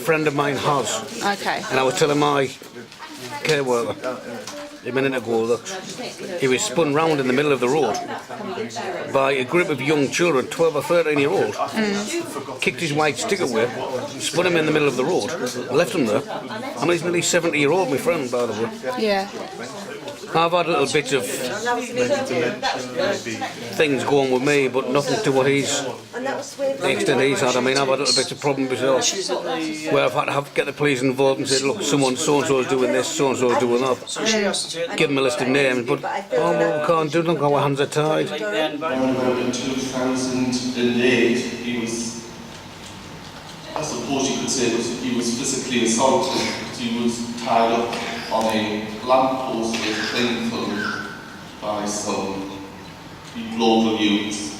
friend of mine has. Okay. And I was telling my care worker a minute ago that he was spun round in the middle of the road by a group of young children, 12 or 13-year-old, kicked his white stick away, spun him in the middle of the road, left him there. I mean, he's nearly 70-year-old, my friend, by the way. Yeah. I've had little bits of things going with me, but nothing to what the extent he's had. I mean, I've had little bits of problems myself, where I've had to get the police involved and say, look, someone so-and-so is doing this, so-and-so is doing that. Give them a list of names, but well, we can't do them, our hands are tied. In 2008, he was, I suppose you could say, he was physically assaulted because he was tied up on a lamppost with a cling film by some local youths.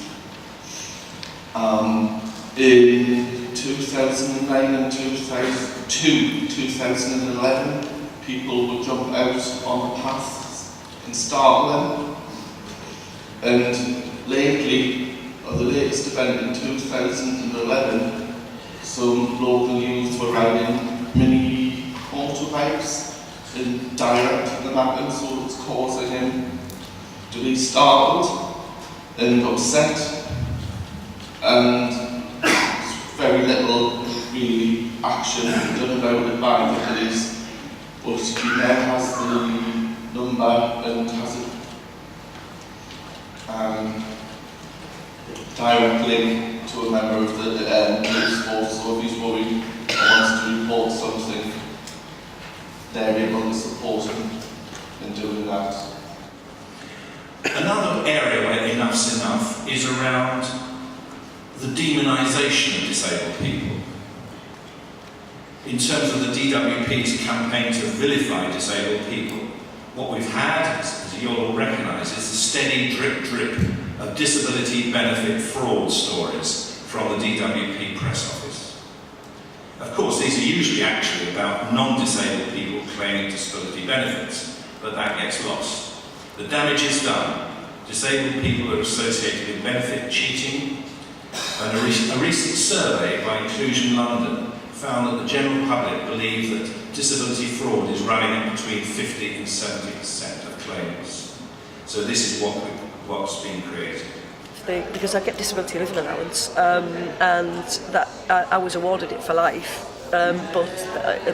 In 2009 and 2011, people would jump out on the paths and startle them. And lately, or the latest event in 2011, some local youths were riding mini motorbikes and directing them at him, so it's causing him to be startled and upset, and very little really action done about it by the police. But he now has the number and has a direct link to a member of the police force, so if he's worried or wants to report something, they're able to support him in doing that. Another area where enough's enough is around the demonisation of disabled people. In terms of the DWP's campaign to vilify disabled people, what we've had, as you'll all recognise, is the steady drip of disability benefit fraud stories from the DWP press office. Of course, these are usually actually about non-disabled people claiming disability benefits, but that gets lost. The damage is done. Disabled people are associated with benefit cheating, and a recent survey by Inclusion London found that the general public believe that disability fraud is running at between 50 and 70% of claims. So this is what's being created. Because I get disability living allowance, and that I was awarded it for life. But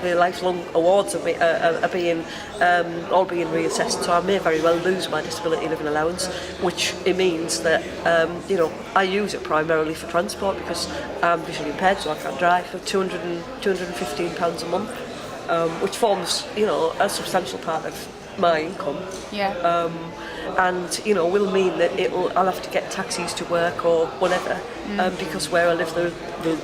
the lifelong awards are being all being reassessed, so I may very well lose my disability living allowance, which it means that I use it primarily for transport because I'm visually impaired, so I can't drive, for £215 a month, which forms a substantial part of my income. Yeah. And will mean that I'll have to get taxis to work or whatever, because where I live the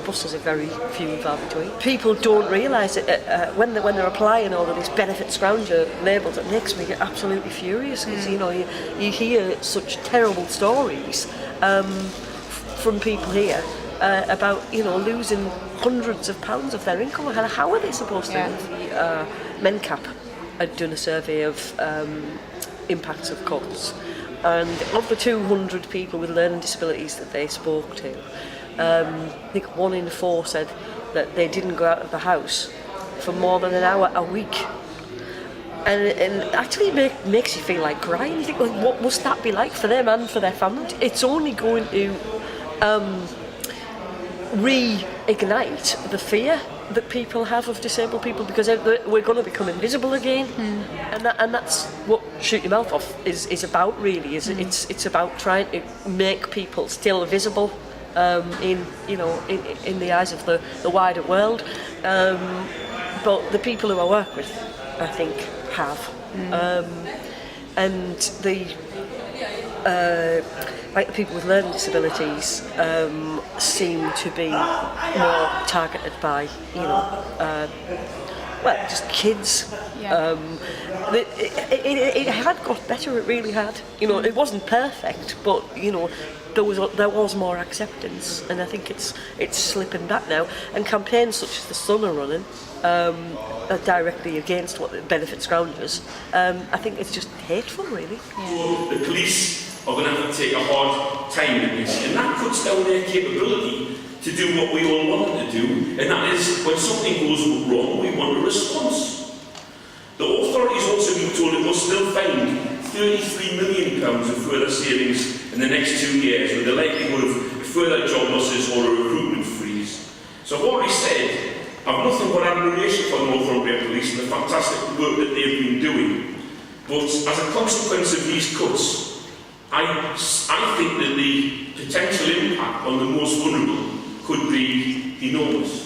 buses are very few and far between. People don't realise it when they're applying all of these benefit scrounger labels. It makes me absolutely furious because you hear such terrible stories from people here about losing hundreds of pounds of their income. How are they supposed to live? Mencap had done a survey of impacts of cuts, and of the 200 people with learning disabilities that they spoke to, I think 1 in 4 said that they didn't go out of the house for more than an hour a week, and actually makes you feel like crying. You think, like, what must that be like for them and for their family? It's only going to reignite the fear that people have of disabled people, because we're going to become invisible again, and that's what Shoot Your Mouth Off is about, really. It's about trying to make people still visible in the eyes of the wider world, but the people who I work with, I think, have, and the like the people with learning disabilities seem to be more targeted by, just kids. Yeah. It had got better, it really had. It wasn't perfect, but there was more acceptance, and I think it's slipping back now. And campaigns such as the Sun are running are directly against what benefit scroungers. I think it's just hateful, really. So the police are going to have to take a hard time with this, and that cuts down their capability to do what we all want them to do, and that is when something goes wrong, we want a response. The authorities also been told it must still find £33 million of further savings in the next 2 years, with the likelihood of further job losses or a recruitment freeze. So I've already said, I've nothing but admiration for the Northumbria Police and the fantastic work that they've been doing. But as a consequence of these cuts, I think that the potential impact on the most vulnerable could be enormous.